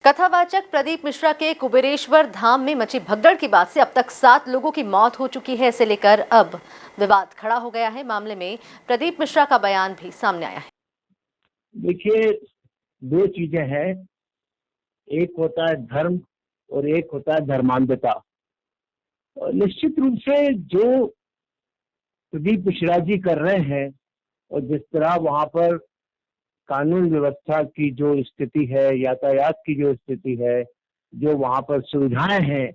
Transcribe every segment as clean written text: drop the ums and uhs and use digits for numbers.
कथावाचक प्रदीप मिश्रा के कुबेरेश्वर धाम में मची भगदड़ की बात से अब तक 7 लोगों की मौत हो चुकी है। इसे लेकर अब विवाद खड़ा हो गया है। मामले में प्रदीप मिश्रा का बयान भी सामने आया है। देखिए, दो चीजें हैं, एक होता है धर्म और एक होता है धर्मांधता। और निश्चित रूप से जो प्रदीप मिश्रा जी कर रहे हैं और जिस तरह वहां पर कानून व्यवस्था की जो स्थिति है, यातायात की जो स्थिति है, जो वहां पर सुविधाएं हैं,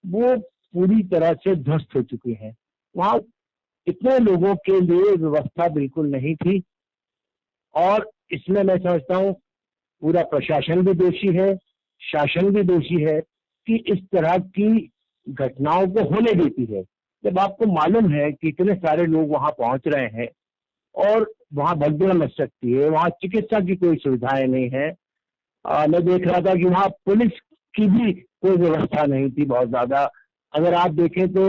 वो पूरी तरह से ध्वस्त हो चुकी हैं। वहां इतने लोगों के लिए व्यवस्था बिल्कुल नहीं थी और इसमें मैं समझता हूँ पूरा प्रशासन भी दोषी है, शासन भी दोषी है कि इस तरह की घटनाओं को होने देती है। जब आपको मालूम है कि इतने सारे लोग वहां पहुंच रहे हैं और वहां भगदड़ मच सकती है, वहां चिकित्सा की कोई सुविधाएं नहीं है। मैं देख रहा था कि वहां पुलिस की भी कोई व्यवस्था नहीं थी बहुत ज्यादा। अगर आप देखें तो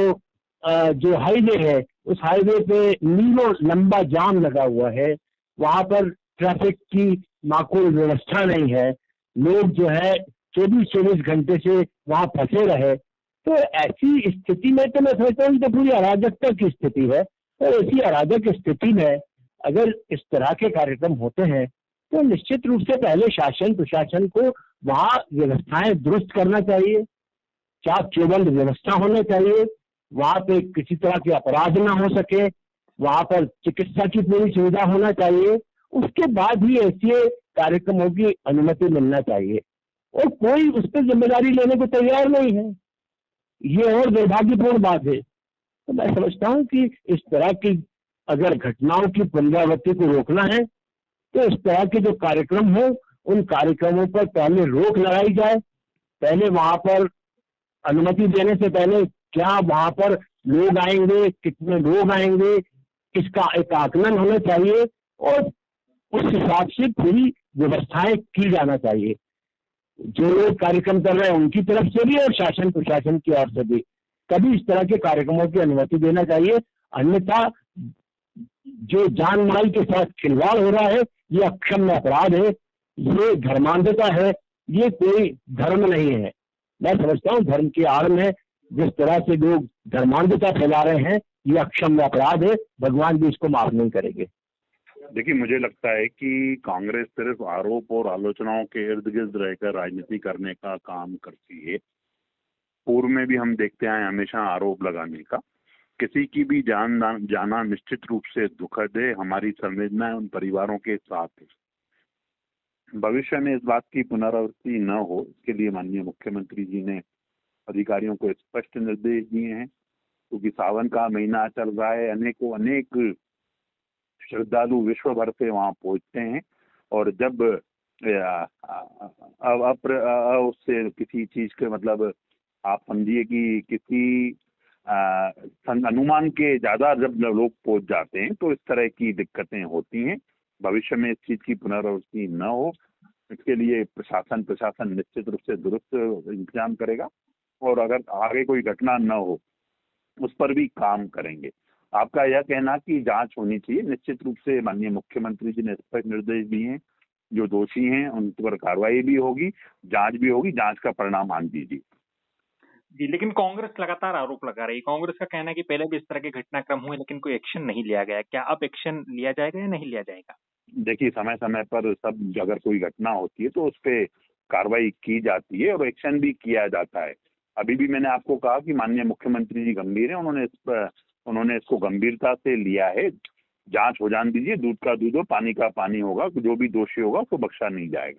जो हाईवे है, उस हाईवे पे मीलों लंबा जाम लगा हुआ है। वहां पर ट्रैफिक की माकूल व्यवस्था नहीं है। लोग जो है 24-24 घंटे से वहां फंसे रहे। तो ऐसी स्थिति में तो मैं समझता हूँ तो पूरी अराजकता की स्थिति है। तो ऐसी अराजक स्थिति में अगर इस तरह के कार्यक्रम होते हैं तो निश्चित रूप से पहले शासन प्रशासन को वहां व्यवस्थाएं दुरुस्त करना चाहिए, चाक चौबंद व्यवस्था होना चाहिए, वहां पे किसी तरह के अपराध ना हो सके, वहां पर चिकित्सा की पूरी सुविधा होना चाहिए। उसके बाद ही ऐसे कार्यक्रमों की अनुमति मिलना चाहिए और कोई उस पर जिम्मेदारी लेने को तैयार नहीं है। ये और दुर्भाग्यपूर्ण बात है। तो मैं समझता हूँ कि इस तरह की अगर घटनाओं की पुनरावृत्ति को रोकना है तो इस तरह के जो कार्यक्रम हो उन कार्यक्रमों पर पहले रोक लगाई जाए। पहले वहां पर अनुमति देने से पहले क्या वहां पर लोग आएंगे, कितने लोग आएंगे, इसका एक आकलन होना चाहिए और उस हिसाब से पूरी व्यवस्थाएं की जाना चाहिए। जो लोग कार्यक्रम कर रहे हैं उनकी तरफ से भी और शासन प्रशासन की ओर से भी कभी इस तरह के कार्यक्रमों की अनुमति देना चाहिए। अन्यथा जो जान माल के साथ खिलवाड़ हो रहा है, ये अक्षम्य अपराध है, ये धर्मांधता है, ये कोई धर्म नहीं है। मैं समझता हूँ धर्म की आड़ में जिस तरह से लोग धर्मांधता फैला रहे हैं, ये अक्षम्य अपराध है। भगवान भी इसको माफ नहीं करेंगे। देखिए, मुझे लगता है कि कांग्रेस सिर्फ आरोप और आलोचनाओं के इर्द गिर्द रहकर राजनीति करने का काम करती है। पूर्व में भी हम देखते आए हमेशा आरोप लगाने का। किसी की भी जाना निश्चित रूप से दुखद है। हमारी संवेदनाएं उन परिवारों के साथ है। भविष्य में इस बात की पुनरावृत्ति न हो, इसके लिए माननीय मुख्यमंत्री जी ने अधिकारियों को स्पष्ट निर्देश दिए हैं, क्योंकि सावन का महीना चल रहा है। अनेक श्रद्धालु विश्व भर से वहां पहुंचते हैं और जब उससे किसी चीज के मतलब आप समझिए कि किसी अनुमान के ज्यादा जब लोग पहुंच जाते हैं तो इस तरह की दिक्कतें होती हैं। भविष्य में इस चीज की पुनरावृत्ति न हो, इसके लिए प्रशासन निश्चित रूप से दुरुस्त इंतजाम करेगा और अगर आगे कोई घटना न हो उस पर भी काम करेंगे। आपका यह कहना कि जांच होनी चाहिए, निश्चित रूप से माननीय मुख्यमंत्री जी ने स्पष्ट निर्देश दिए हैं। जो दोषी हैं उन पर कार्रवाई भी होगी, जांच भी होगी, जांच का परिणाम आने दीजिए। जी, लेकिन कांग्रेस लगातार आरोप लगा रही है। कांग्रेस का कहना है कि पहले भी इस तरह के घटनाक्रम हुए लेकिन कोई एक्शन नहीं लिया गया। क्या अब एक्शन लिया जाएगा या नहीं लिया जाएगा? देखिए, समय समय पर सब अगर कोई घटना होती है तो उस पर कार्रवाई की जाती है और एक्शन भी किया जाता है। अभी भी मैंने आपको कहा कि माननीय मुख्यमंत्री जी गंभीर है, उन्होंने इसको गंभीरता से लिया है। जांच हो जाने दीजिए, दूध का दूध और पानी का पानी होगा। जो भी दोषी होगा उसको बख्शा नहीं जाएगा।